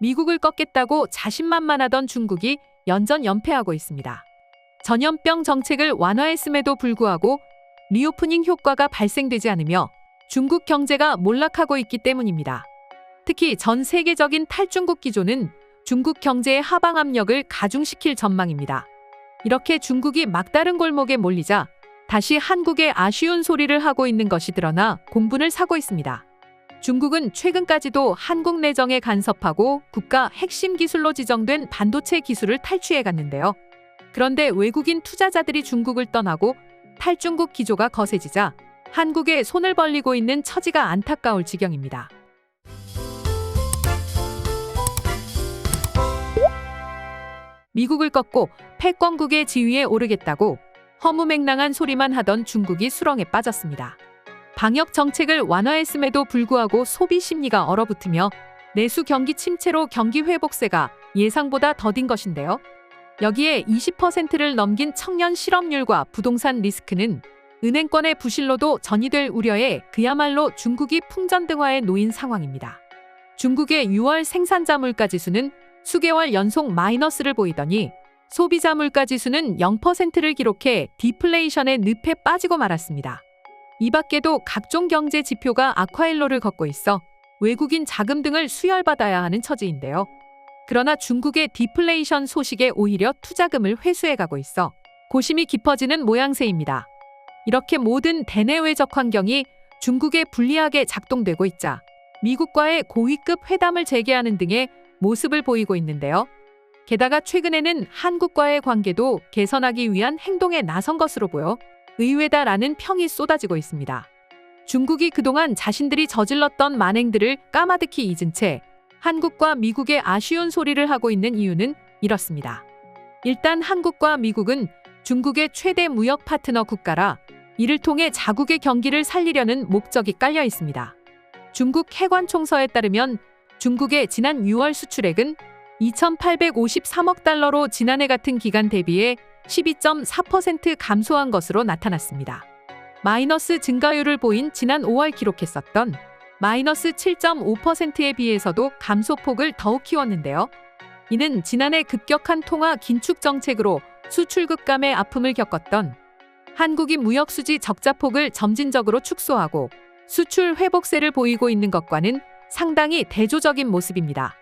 미국을 꺾겠다고 자신만만하던 중국이 연전연패하고 있습니다. 전염병 정책을 완화했음에도 불구하고 리오프닝 효과가 발생되지 않으며 중국 경제가 몰락하고 있기 때문입니다. 특히 전 세계적인 탈중국 기조는 중국 경제의 하방 압력을 가중시킬 전망입니다. 이렇게 중국이 막다른 골목에 몰리자 다시 한국에 아쉬운 소리를 하고 있는 것이 드러나 공분을 사고 있습니다. 중국은 최근까지도 한국 내정에 간섭하고 국가 핵심 기술로 지정된 반도체 기술을 탈취해 갔는데요. 그런데 외국인 투자자들이 중국을 떠나고 탈중국 기조가 거세지자 한국에 손을 벌리고 있는 처지가 안타까울 지경입니다. 미국을 꺾고 패권국의 지위에 오르겠다고 허무맹랑한 소리만 하던 중국이 수렁에 빠졌습니다. 방역 정책을 완화했음에도 불구하고 소비 심리가 얼어붙으며 내수 경기 침체로 경기 회복세가 예상보다 더딘 것인데요. 여기에 20%를 넘긴 청년 실업률과 부동산 리스크는 은행권의 부실로도 전이될 우려에 그야말로 중국이 풍전등화에 놓인 상황입니다. 중국의 6월 생산자 물가지수는 수개월 연속 마이너스를 보이더니 소비자 물가지수는 0%를 기록해 디플레이션의 늪에 빠지고 말았습니다. 이 밖에도 각종 경제 지표가 악화일로를 걷고 있어 외국인 자금 등을 수혈받아야 하는 처지인데요. 그러나 중국의 디플레이션 소식에 오히려 투자금을 회수해가고 있어 고심이 깊어지는 모양새입니다. 이렇게 모든 대내외적 환경이 중국에 불리하게 작동되고 있자 미국과의 고위급 회담을 재개하는 등의 모습을 보이고 있는데요. 게다가 최근에는 한국과의 관계도 개선하기 위한 행동에 나선 것으로 보여 의외다라는 평이 쏟아지고 있습니다. 중국이 그동안 자신들이 저질렀던 만행들을 까마득히 잊은 채 한국과 미국의 아쉬운 소리를 하고 있는 이유는 이렇습니다. 일단 한국과 미국은 중국의 최대 무역 파트너 국가라 이를 통해 자국의 경기를 살리려는 목적이 깔려 있습니다. 중국 해관총서에 따르면 중국의 지난 6월 수출액은 2,853억 달러로 지난해 같은 기간 대비해 12.4% 감소한 것으로 나타났습니다. 마이너스 증가율을 보인 지난 5월 기록했었던 마이너스 7.5%에 비해서도 감소폭을 더욱 키웠는데요. 이는 지난해 급격한 통화 긴축 정책으로 수출 급감의 아픔을 겪었던 한국이 무역수지 적자폭을 점진적으로 축소하고 수출 회복세를 보이고 있는 것과는 상당히 대조적인 모습입니다.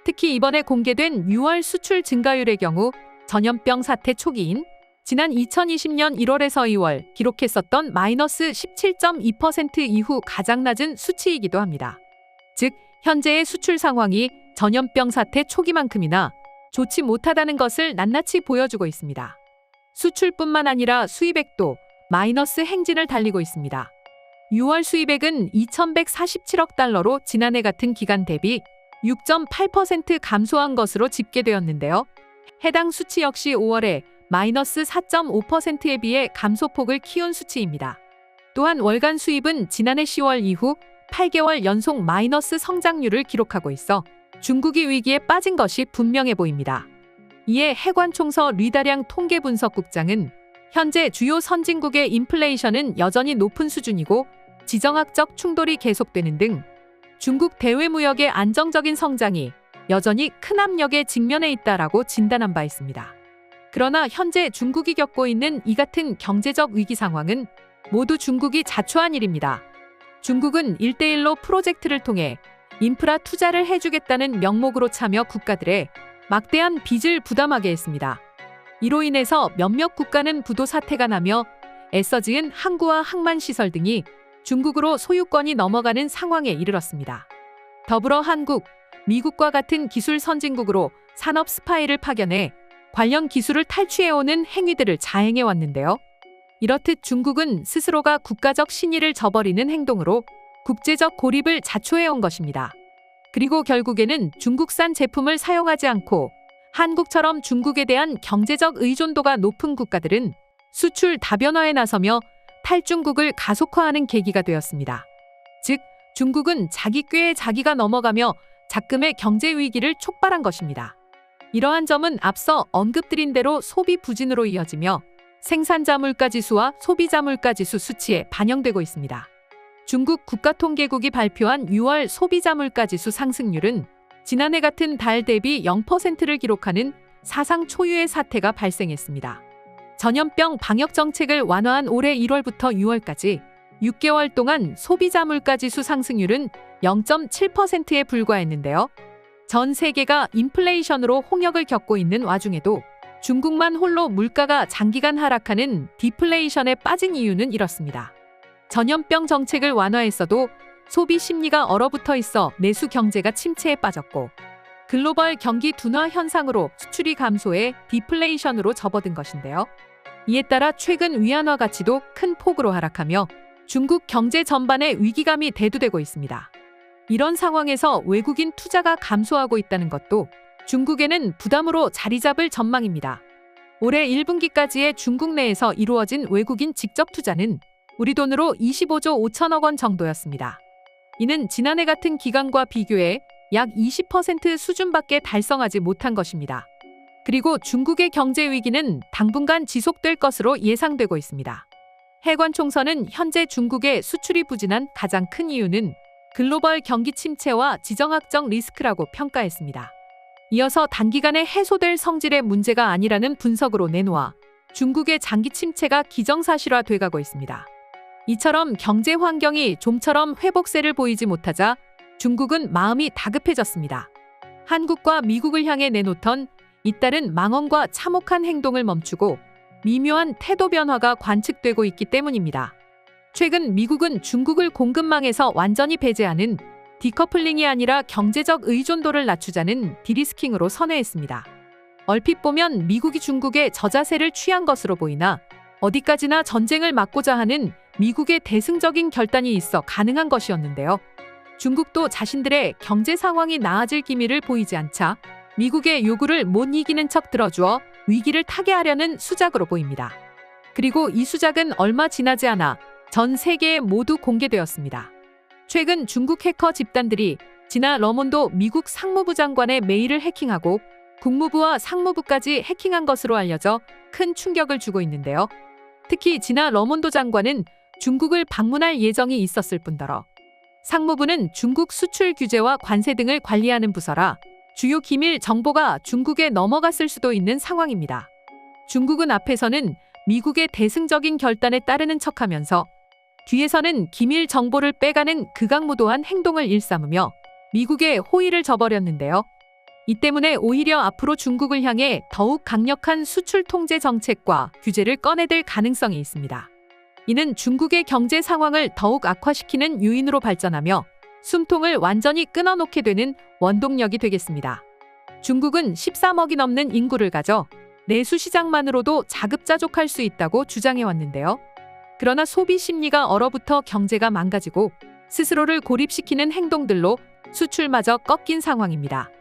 특히 이번에 공개된 6월 수출 증가율의 경우 전염병 사태 초기인 지난 2020년 1월에서 2월 기록했었던 마이너스 17.2% 이후 가장 낮은 수치이기도 합니다. 즉, 현재의 수출 상황이 전염병 사태 초기만큼이나 좋지 못하다는 것을 낱낱이 보여주고 있습니다. 수출뿐만 아니라 수입액도 마이너스 행진을 달리고 있습니다. 6월 수입액은 2,147억 달러로 지난해 같은 기간 대비 6.8% 감소한 것으로 집계되었는데요. 해당 수치 역시 5월에 마이너스 4.5%에 비해 감소폭을 키운 수치입니다. 또한 월간 수입은 지난해 10월 이후 8개월 연속 마이너스 성장률을 기록하고 있어 중국이 위기에 빠진 것이 분명해 보입니다. 이에 해관총서 류다량 통계분석국장은 현재 주요 선진국의 인플레이션은 여전히 높은 수준이고 지정학적 충돌이 계속되는 등 중국 대외무역의 안정적인 성장이 여전히 큰 압력에 직면해 있다라고 진단한 바 있습니다. 그러나 현재 중국이 겪고 있는 이 같은 경제적 위기 상황은 모두 중국이 자초한 일입니다. 중국은 1대1로 프로젝트를 통해 인프라 투자를 해주겠다는 명목으로 참여 국가들의 막대한 빚을 부담하게 했습니다. 이로 인해서 몇몇 국가는 부도 사태가 나며 애써 지은 항구와 항만시설 등이 중국으로 소유권이 넘어가는 상황에 이르렀습니다. 더불어 한국, 미국과 같은 기술 선진국으로 산업 스파이를 파견해 관련 기술을 탈취해오는 행위들을 자행해왔는데요. 이렇듯 중국은 스스로가 국가적 신의를 저버리는 행동으로 국제적 고립을 자초해온 것입니다. 그리고 결국에는 중국산 제품을 사용하지 않고 한국처럼 중국에 대한 경제적 의존도가 높은 국가들은 수출 다변화에 나서며 탈중국을 가속화하는 계기가 되었습니다. 즉, 중국은 자기 꾀에 자기가 넘어가며 작금의 경제 위기를 촉발한 것입니다. 이러한 점은 앞서 언급드린 대로 소비 부진으로 이어지며 생산자 물가지수와 소비자 물가지수 수치에 반영되고 있습니다. 중국 국가통계국이 발표한 6월 소비자 물가지수 상승률은 지난해 같은 달 대비 0%를 기록하는 사상 초유의 사태가 발생했습니다. 전염병 방역 정책을 완화한 올해 1월부터 6월까지 6개월 동안 소비자 물가지수 상승률은 0.7%에 불과했는데요. 전 세계가 인플레이션으로 홍역을 겪고 있는 와중에도 중국만 홀로 물가가 장기간 하락하는 디플레이션에 빠진 이유는 이렇습니다. 전염병 정책을 완화했어도 소비 심리가 얼어붙어 있어 내수 경제가 침체에 빠졌고, 글로벌 경기 둔화 현상으로 수출이 감소해 디플레이션으로 접어든 것인데요. 이에 따라 최근 위안화 가치도 큰 폭으로 하락하며 중국 경제 전반에 위기감이 대두되고 있습니다. 이런 상황에서 외국인 투자가 감소하고 있다는 것도 중국에는 부담으로 자리 잡을 전망입니다. 올해 1분기까지의 중국 내에서 이루어진 외국인 직접 투자는 우리 돈으로 25조 5천억 원 정도였습니다. 이는 지난해 같은 기간과 비교해 약 20% 수준밖에 달성하지 못한 것입니다. 그리고 중국의 경제 위기는 당분간 지속될 것으로 예상되고 있습니다. 해관 총선은 현재 중국의 수출이 부진한 가장 큰 이유는 글로벌 경기 침체와 지정학적 리스크라고 평가했습니다. 이어서 단기간에 해소될 성질의 문제가 아니라는 분석으로 내놓아 중국의 장기 침체가 기정사실화돼가고 있습니다. 이처럼 경제 환경이 좀처럼 회복세를 보이지 못하자 중국은 마음이 다급해졌습니다. 한국과 미국을 향해 내놓던 잇따른 망언과 참혹한 행동을 멈추고 미묘한 태도 변화가 관측되고 있기 때문입니다. 최근 미국은 중국을 공급망에서 완전히 배제하는 디커플링이 아니라 경제적 의존도를 낮추자는 디리스킹으로 선회했습니다. 얼핏 보면 미국이 중국의 저자세를 취한 것으로 보이나 어디까지나 전쟁을 막고자 하는 미국의 대승적인 결단이 있어 가능한 것이었는데요. 중국도 자신들의 경제 상황이 나아질 기미를 보이지 않자 미국의 요구를 못 이기는 척 들어주어 위기를 타개하려는 수작으로 보입니다. 그리고 이 수작은 얼마 지나지 않아 전 세계에 모두 공개되었습니다. 최근 중국 해커 집단들이 지나 러몬도 미국 상무부 장관의 메일을 해킹하고 국무부와 상무부까지 해킹한 것으로 알려져 큰 충격을 주고 있는데요. 특히 지나 러몬도 장관은 중국을 방문할 예정이 있었을 뿐더러 상무부는 중국 수출 규제와 관세 등을 관리하는 부서라 주요 기밀 정보가 중국에 넘어갔을 수도 있는 상황입니다. 중국은 앞에서는 미국의 대승적인 결단에 따르는 척하면서 뒤에서는 기밀 정보를 빼가는 극악무도한 행동을 일삼으며 미국의 호의를 저버렸는데요. 이 때문에 오히려 앞으로 중국을 향해 더욱 강력한 수출 통제 정책과 규제를 꺼내들 가능성이 있습니다. 이는 중국의 경제 상황을 더욱 악화시키는 요인으로 발전하며 숨통을 완전히 끊어놓게 되는 원동력이 되겠습니다. 중국은 13억이 넘는 인구를 가져 내수 시장만으로도 자급자족할 수 있다고 주장해왔는데요. 그러나 소비 심리가 얼어붙어 경제가 망가지고 스스로를 고립시키는 행동들로 수출마저 꺾인 상황입니다.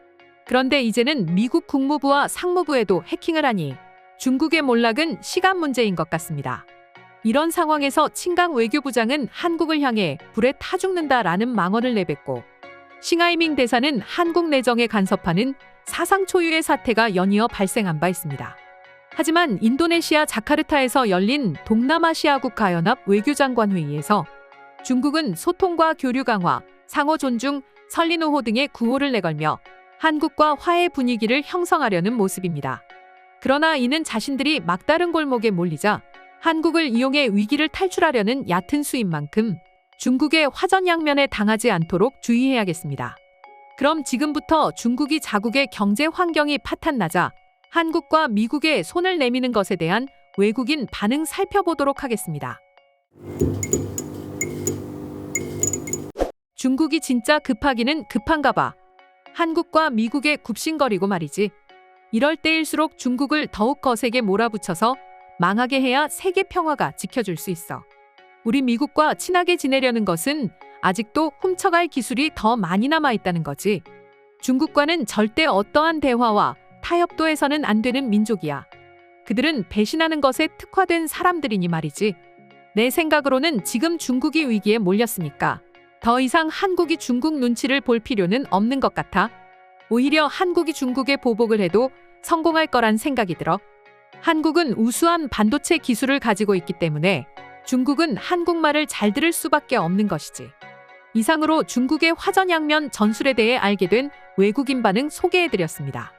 그런데 이제는 미국 국무부와 상무부에도 해킹을 하니 중국의 몰락은 시간 문제인 것 같습니다. 이런 상황에서 친강 외교부장은 한국을 향해 불에 타 죽는다라는 망언을 내뱉고 싱하이밍 대사는 한국 내정에 간섭하는 사상 초유의 사태가 연이어 발생한 바 있습니다. 하지만 인도네시아 자카르타에서 열린 동남아시아 국가연합 외교장관 회의에서 중국은 소통과 교류 강화, 상호 존중, 설리노호 등의 구호를 내걸며 한국과 화해 분위기를 형성하려는 모습입니다. 그러나 이는 자신들이 막다른 골목에 몰리자 한국을 이용해 위기를 탈출하려는 얕은 수인 만큼 중국의 화전양면에 당하지 않도록 주의해야겠습니다. 그럼 지금부터 중국이 자국의 경제 환경이 파탄나자 한국과 미국에 손을 내미는 것에 대한 외국인 반응 살펴보도록 하겠습니다. 중국이 진짜 급하기는 급한가 봐. 한국과 미국에 굽신거리고 말이지. 이럴 때일수록 중국을 더욱 거세게 몰아붙여서 망하게 해야 세계 평화가 지켜줄 수 있어. 우리 미국과 친하게 지내려는 것은 아직도 훔쳐갈 기술이 더 많이 남아있다는 거지. 중국과는 절대 어떠한 대화와 타협도 해서는 안 되는 민족이야. 그들은 배신하는 것에 특화된 사람들이니 말이지. 내 생각으로는 지금 중국이 위기에 몰렸으니까 더 이상 한국이 중국 눈치를 볼 필요는 없는 것 같아. 오히려 한국이 중국에 보복을 해도 성공할 거란 생각이 들어. 한국은 우수한 반도체 기술을 가지고 있기 때문에 중국은 한국말을 잘 들을 수밖에 없는 것이지. 이상으로 중국의 화전양면 전술에 대해 알게 된 외국인 반응 소개해드렸습니다.